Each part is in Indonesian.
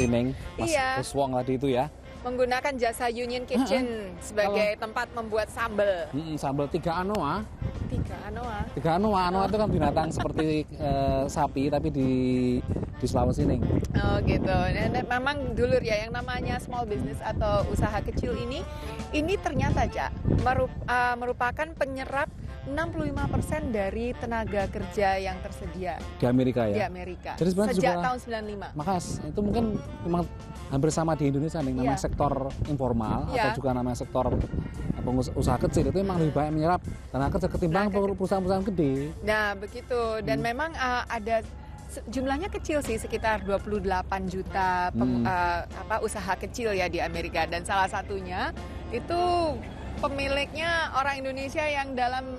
pasti Neng. Mas Iya. Wong tadi itu ya. Menggunakan jasa Union Kitchen sebagai tempat membuat sambal. Sambal tiga anoa. Tiga anoa. Tiga anoa. Anoa itu kan binatang seperti sapi tapi di Sulawesi Neng. Oh gitu. Dan memang dulur ya yang namanya small business atau usaha kecil ini ternyata merupakan penyerap 65% dari tenaga kerja yang tersedia Di Amerika ya? Di Amerika. Jadi sejak juga, tahun 95. Makas, itu mungkin memang hampir sama di Indonesia nih, namanya sektor informal atau juga namanya sektor usaha kecil itu memang lebih banyak menyerap tenaga kerja ketimbang perusahaan-perusahaan gede. Nah begitu, dan memang ada jumlahnya kecil sih, sekitar 28 juta usaha kecil ya di Amerika, dan salah satunya itu pemiliknya orang Indonesia yang dalam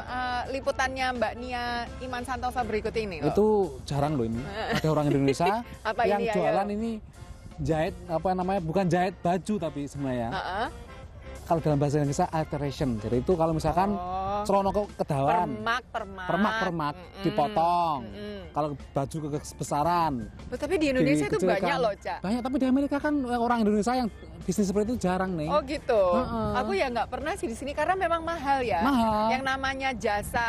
liputannya Mbak Nia Iman Santosa berikut ini loh. Itu jarang loh ini. Ada orang Indonesia yang ini, jualan ini jahit bukan jahit baju tapi sebenarnya. Kalau dalam bahasa Indonesia alteration. Jadi itu kalau misalkan celono kedawan, permak dipotong. Kalau baju kebesaran. Tapi di Indonesia itu banyak loh, Cak. Banyak, tapi di Amerika kan orang Indonesia yang bisnis seperti itu jarang nih. Oh gitu. Aku ya nggak pernah sih di sini karena memang mahal ya. Yang namanya jasa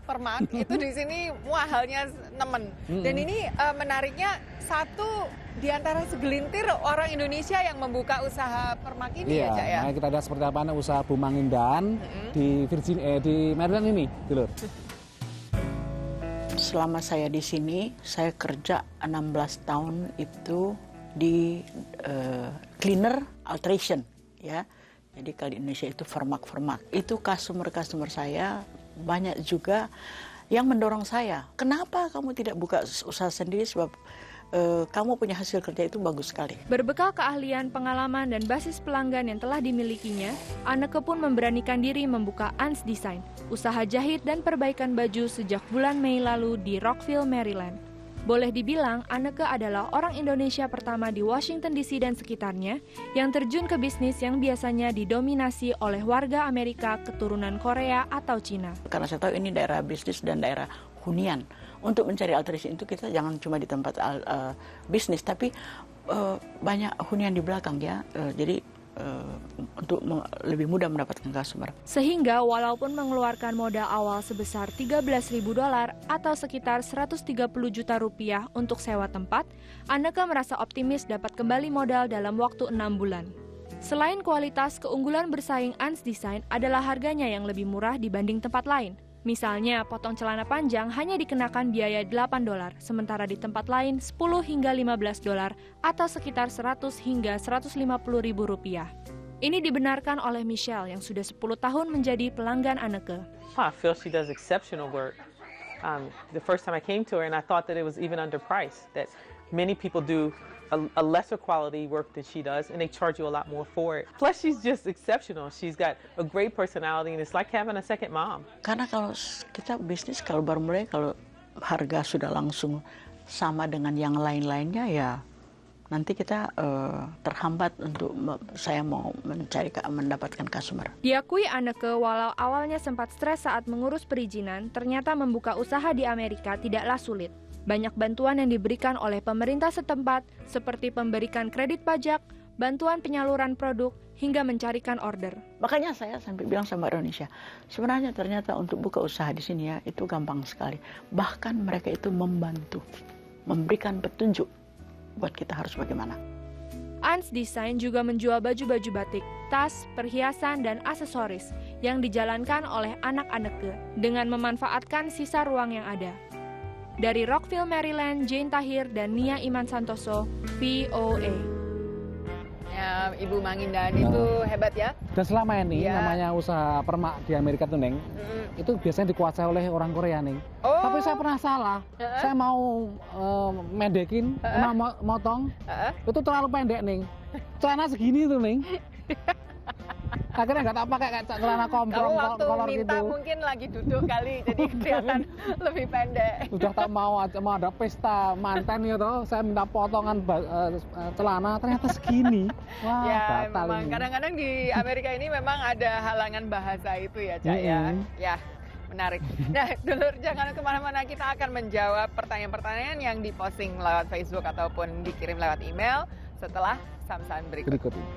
permak itu di sini mahalnya nemen. Dan ini menariknya satu di antara segelintir orang Indonesia yang membuka usaha permak ini ya, Cak ya. Nah, kita lihat seperti apa usaha Bu Mangindan di di Maryland ini, dulur. Selama saya di sini, saya kerja 16 tahun itu di cleaner alteration, ya. Jadi kalau di Indonesia itu formak. Itu customer saya banyak juga yang mendorong saya. Kenapa kamu tidak buka usaha sendiri, sebab kamu punya hasil kerja itu bagus sekali. Berbekal keahlian, pengalaman, dan basis pelanggan yang telah dimilikinya, Anneke pun memberanikan diri membuka Ans Design, usaha jahit dan perbaikan baju sejak bulan Mei lalu di Rockville, Maryland. Boleh dibilang, Anneke adalah orang Indonesia pertama di Washington DC dan sekitarnya yang terjun ke bisnis yang biasanya didominasi oleh warga Amerika keturunan Korea atau Cina. Karena saya tahu ini daerah bisnis dan daerah hunian. Untuk mencari alteration itu kita jangan cuma di tempat bisnis, tapi banyak hunian di belakang ya. Jadi untuk lebih mudah mendapatkan customer. Sehingga walaupun mengeluarkan modal awal sebesar $13.000 atau sekitar 130 juta rupiah untuk sewa tempat, Anneke merasa optimis dapat kembali modal dalam waktu 6 bulan. Selain kualitas, keunggulan bersaing Ans Design adalah harganya yang lebih murah dibanding tempat lain. Misalnya, potong celana panjang hanya dikenakan biaya $8, sementara di tempat lain $10 hingga $15 atau sekitar 100 hingga 150 ribu rupiah. Ini dibenarkan oleh Michelle yang sudah 10 tahun menjadi pelanggan Anneke. I feel she does exceptional work. The first time I came to her and I thought that it was even underpriced, that many people do a lesser quality work than she does, and they charge you a lot more for it. Plus, she's just exceptional. She's got a great personality, and it's like having a second mom. Karena kalau kita bisnis, kalau baru mulai, kalau harga sudah langsung sama dengan yang lain-lainnya, ya nanti kita terhambat untuk saya mau mendapatkan customer. Diakui Anneke, walau awalnya sempat stres saat mengurus perizinan, ternyata membuka usaha di Amerika tidaklah sulit. Banyak bantuan yang diberikan oleh pemerintah setempat, seperti pemberikan kredit pajak, bantuan penyaluran produk, hingga mencarikan order. Makanya saya sampai bilang sama Indonesia, sebenarnya ternyata untuk buka usaha di sini ya, itu gampang sekali. Bahkan mereka itu membantu, memberikan petunjuk buat kita harus bagaimana. Ans Design juga menjual baju-baju batik, tas, perhiasan, dan aksesoris yang dijalankan oleh anak Anneke dengan memanfaatkan sisa ruang yang ada. Dari Rockville, Maryland, Jane Tahir dan Nia Iman Santoso, VOA. Ya, Ibu Mangindan itu hebat ya. Dan selama ini namanya usaha permak di Amerika tuh Neng, itu biasanya dikuasai oleh orang Korea Neng. Tapi saya pernah salah, saya mau mendekin, mau motong, itu terlalu pendek Neng. Celana segini tuh Neng. Akhirnya nggak tak pakai kayak celana komprong kolor gitu. Minta mungkin lagi duduk kali, jadi kelihatan lebih pendek. Udah tak mau ada pesta mantan gitu, saya minta potongan celana, ternyata segini. Wah, ya, batal memang ini. Kadang-kadang di Amerika ini memang ada halangan bahasa itu ya, Cak ya. Ya, menarik. Nah, dulur jangan kemana-mana, kita akan menjawab pertanyaan-pertanyaan yang diposting lewat Facebook ataupun dikirim lewat email setelah Samsan berikut ini.